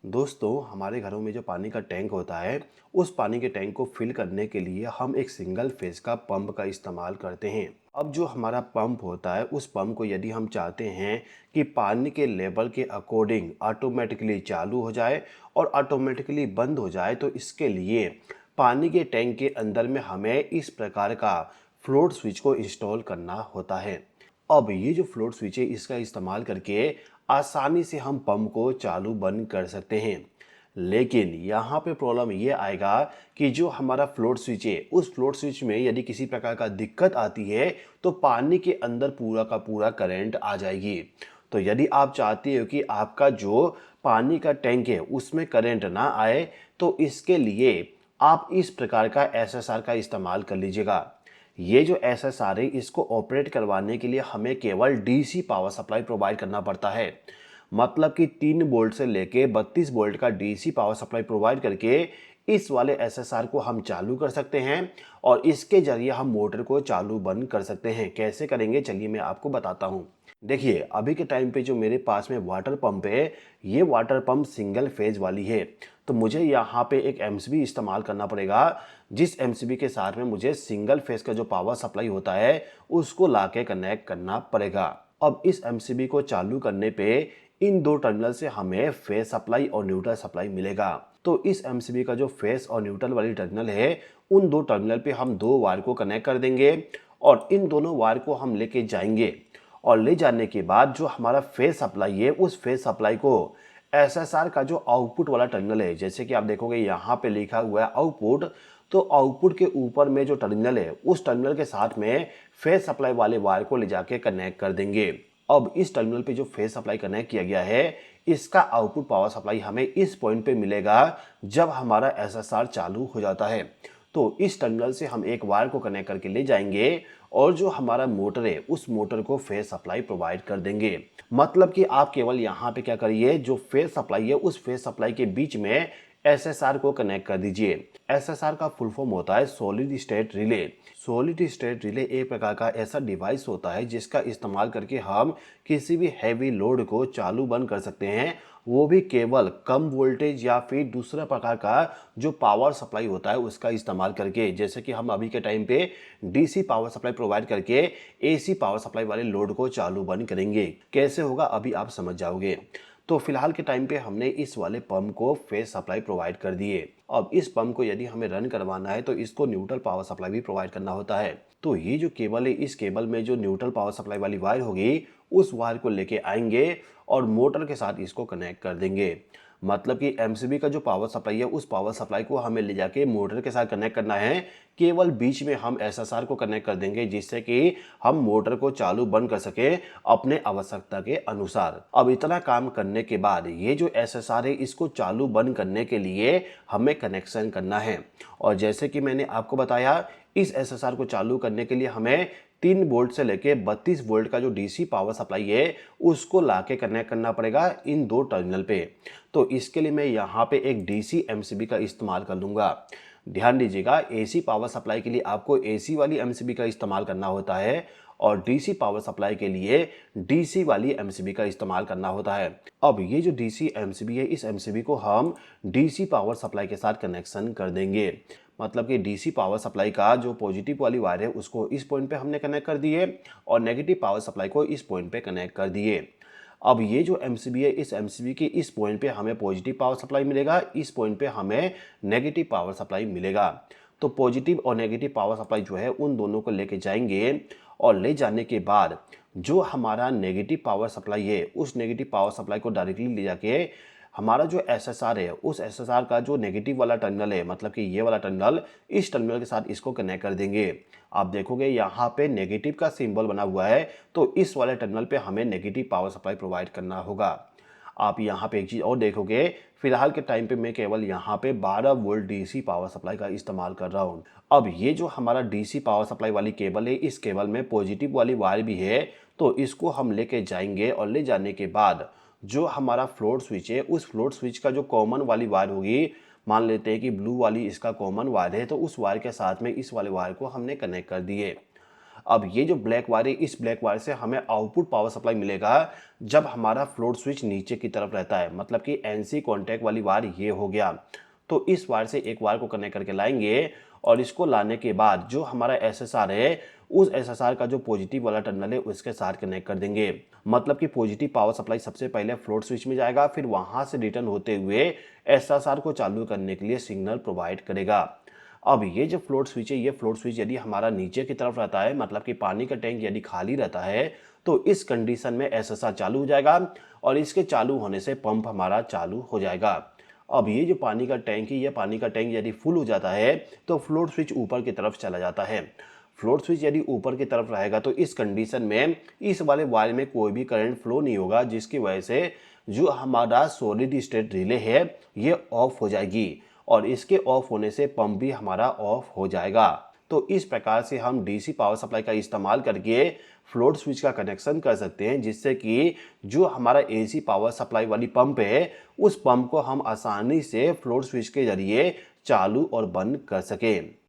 दोस्तों, हमारे घरों में जो पानी का टैंक होता है, उस पानी के टैंक को फिल करने के लिए हम एक सिंगल फेस का पंप का इस्तेमाल करते हैं। अब जो हमारा पंप होता है, उस पंप को यदि हम चाहते हैं कि पानी के लेवल के अकॉर्डिंग ऑटोमेटिकली चालू हो जाए और ऑटोमेटिकली बंद हो जाए, तो इसके लिए पानी के टैंक के अंदर में हमें इस प्रकार का फ्लोट स्विच को इंस्टॉल करना होता है। अब ये जो फ्लोट स्विच है, इसका इस्तेमाल करके आसानी से हम पंप को चालू बंद कर सकते हैं। लेकिन यहाँ पे प्रॉब्लम ये आएगा कि जो हमारा फ्लोट स्विच है, उस फ्लोट स्विच में यदि किसी प्रकार का दिक्कत आती है तो पानी के अंदर पूरा का पूरा करंट आ जाएगी। तो यदि आप चाहते हो कि आपका जो पानी का टैंक है उसमें करंट ना आए, तो इसके लिए आप इस प्रकार का एसएसआर का इस्तेमाल कर लीजिएगा। ये जो एसएसआर है, इसको ऑपरेट करवाने के लिए हमें केवल डीसी पावर सप्लाई प्रोवाइड करना पड़ता है। मतलब कि 3 वोल्ट से लेके 32 वोल्ट का डीसी पावर सप्लाई प्रोवाइड करके इस वाले एसएसआर को हम चालू कर सकते हैं और इसके जरिए हम मोटर को चालू बंद कर सकते हैं। कैसे करेंगे, चलिए मैं आपको बताता हूँ। देखिए, अभी के टाइम पे जो मेरे पास में वाटर पंप है, ये वाटर पंप सिंगल फेज वाली है। तो मुझे यहाँ पे एक एमसीबी इस्तेमाल करना पड़ेगा, जिस एमसीबी के साथ में मुझे सिंगल फेज का जो पावर सप्लाई होता है उसको लाके कनेक्ट करना पड़ेगा। अब इस एमसीबी को चालू करने पे इन दो टर्मिनल से हमें फेज सप्लाई और न्यूट्रल सप्लाई मिलेगा। तो इस एमसीबी का जो फेज और न्यूट्रल वाली टर्मिनल है, उन दो टर्मिनल पे हम दो वायर को कनेक्ट कर देंगे और इन दोनों वायर को हम लेके जाएंगे। और ले जाने के बाद जो हमारा फेज सप्लाई है, उस फेज सप्लाई को एसएसआर का जो आउटपुट वाला टर्मिनल है, जैसे कि आप देखोगे यहाँ पे लिखा हुआ है आउटपुट, तो आउटपुट के ऊपर में जो टर्मिनल है, उस टर्मिनल के साथ में फेज सप्लाई वाले वायर को ले जाके कनेक्ट कर देंगे। अब इस टर्मिनल पे जो फेज सप्लाई कनेक्ट किया गया है, इसका आउटपुट पावर सप्लाई हमें इस पॉइंट पे मिलेगा जब हमारा एसएसआर चालू हो जाता है। तो इस टर्मिनल से हम एक वायर को कनेक्ट करके ले जाएंगे और जो हमारा मोटर है, उस मोटर को फेज सप्लाई प्रोवाइड कर देंगे। मतलब कि आप केवल यहाँ पे क्या करिए, जो फेज सप्लाई है उस फेज सप्लाई के बीच में एसएसआर को कनेक्ट कर दीजिए। एसएसआर का फुल फॉर्म होता है solid state relay. Solid state relay एक प्रकार का ऐसा डिवाइस होता है जिसका इस्तेमाल करके हम किसी भी हैवी लोड को चालू बंद कर सकते हैं, वो भी केवल कम वोल्टेज या फिर दूसरा प्रकार का जो पावर सप्लाई होता है उसका इस्तेमाल करके। जैसे कि हम अभी के टाइम पे डीसी पावर सप्लाई प्रोवाइड करके एसी पावर सप्लाई वाले लोड को चालू बंद करेंगे। कैसे होगा अभी आप समझ जाओगे। तो फिलहाल के टाइम पे हमने इस वाले पंप को फेज सप्लाई प्रोवाइड कर दिए। अब इस पंप को यदि हमें रन करवाना है तो इसको न्यूट्रल पावर सप्लाई भी प्रोवाइड करना होता है। तो ये जो केबल है, इस केबल में जो न्यूट्रल पावर सप्लाई वाली वायर होगी, उस वायर को लेके आएंगे और मोटर के साथ इसको कनेक्ट कर देंगे। मतलब कि एमसीबी का जो पावर सप्लाई है, उस पावर सप्लाई को हमें ले जाके मोटर के साथ कनेक्ट करना है। केवल बीच में हम एसएसआर को कनेक्ट कर देंगे, जिससे कि हम मोटर को चालू बंद कर सके अपने आवश्यकता के अनुसार। अब इतना काम करने के बाद ये जो एसएसआर है, इसको चालू बंद करने के लिए हमें कनेक्शन करना है। और जैसे कि मैंने आपको बताया, इस एसएसआर को चालू करने के लिए हमें 3 वोल्ट से लेके 32 वोल्ट का जो डीसी पावर सप्लाई है, उसको लाके कनेक्ट करना पड़ेगा इन दो टर्मिनल पे। तो इसके लिए मैं यहाँ पे एक डीसी एमसीबी का इस्तेमाल कर लूँगा। ध्यान दीजिएगा, एसी पावर सप्लाई के लिए आपको एसी वाली एमसीबी का इस्तेमाल करना होता है और डीसी पावर सप्लाई के लिए डीसी वाली एमसीबी का इस्तेमाल करना होता है। अब ये जो डीसी एमसीबी है, इस एमसीबी को हम डीसी पावर सप्लाई के साथ कनेक्शन कर देंगे। मतलब कि डीसी पावर सप्लाई का जो पॉजिटिव वाली वायर है उसको इस पॉइंट पे हमने कनेक्ट कर दिए और नेगेटिव पावर सप्लाई को इस पॉइंट पे कनेक्ट कर दिए। अब ये जो एमसीबी है, इस एमसीबी के इस पॉइंट पे हमें पॉजिटिव पावर सप्लाई मिलेगा, इस पॉइंट पे हमें नेगेटिव पावर सप्लाई मिलेगा। तो पॉजिटिव और नेगेटिव पावर सप्लाई जो है, उन दोनों को लेके जाएंगे और ले जाने के बाद जो हमारा नेगेटिव पावर सप्लाई है, उस नेगेटिव पावर सप्लाई को डायरेक्टली ले जाके हमारा जो एसएसआर है, उस एसएसआर का जो नेगेटिव वाला टर्मिनल है, मतलब कि ये वाला टर्मिनल, इस टर्मिनल के साथ इसको कनेक्ट कर देंगे। आप देखोगे यहाँ पे नेगेटिव का सिंबल बना हुआ है, तो इस वाले टर्मिनल पे हमें नेगेटिव पावर सप्लाई प्रोवाइड करना होगा। आप यहाँ पे एक चीज़ और देखोगे, फिलहाल के टाइम पे मैं केवल यहाँ पे 12 वोल्ट डीसी पावर सप्लाई का इस्तेमाल कर रहा हूँ। अब ये जो हमारा डीसी पावर सप्लाई वाली केबल है, इस केबल में पॉजिटिव वाली वायर भी है, तो इसको हम लेके जाएंगे और ले जाने के बाद जो हमारा फ्लोट स्विच है, उस फ्लोट स्विच का जो कॉमन वाली वायर होगी, मान लेते हैं कि ब्लू वाली इसका कॉमन वायर है, तो उस वायर के साथ में इस वाले वायर को हमने कनेक्ट कर दिए। अब ये जो ब्लैक वायर है, इस ब्लैक वायर से हमें आउटपुट पावर सप्लाई मिलेगा जब हमारा फ्लोट स्विच नीचे की तरफ रहता है, मतलब कि एनसी कॉन्टैक्ट वाली वायर ये हो गया। तो इस वायर से एक वायर को कनेक्ट करके लाएंगे और इसको लाने के बाद जो हमारा एसएसआर है, उस एसएसआर का जो पॉजिटिव वाला टर्मिनल है उसके साथ कनेक्ट कर देंगे। मतलब कि पॉजिटिव पावर सप्लाई सबसे पहले फ्लोट स्विच में जाएगा, फिर वहां से रिटर्न होते हुए एसएसआर को चालू करने के लिए सिग्नल प्रोवाइड करेगा। अब ये जो फ्लोट स्विच है, ये फ्लोट स्विच यदि हमारा नीचे की तरफ रहता है, मतलब कि पानी का टैंक यदि खाली रहता है, तो इस कंडीशन में एसएसआर चालू हो जाएगा और इसके चालू होने से पंप हमारा चालू हो जाएगा। अब ये जो पानी का टैंक है, ये पानी का टैंक यदि फुल हो जाता है तो फ्लोट स्विच ऊपर की तरफ चला जाता है। फ्लोट स्विच यदि ऊपर की तरफ रहेगा तो इस कंडीशन में इस वाले वायर में कोई भी करंट फ्लो नहीं होगा, जिसकी वजह से जो हमारा सॉलिड स्टेट रिले है ये ऑफ हो जाएगी और इसके ऑफ होने से पंप भी हमारा ऑफ हो जाएगा। तो इस प्रकार से हम डीसी पावर सप्लाई का इस्तेमाल करके फ्लोट स्विच का कनेक्शन कर सकते हैं, जिससे कि जो हमारा एसी पावर सप्लाई वाली पंप है उस पंप को हम आसानी से फ्लोट स्विच के जरिए चालू और बंद कर सकें।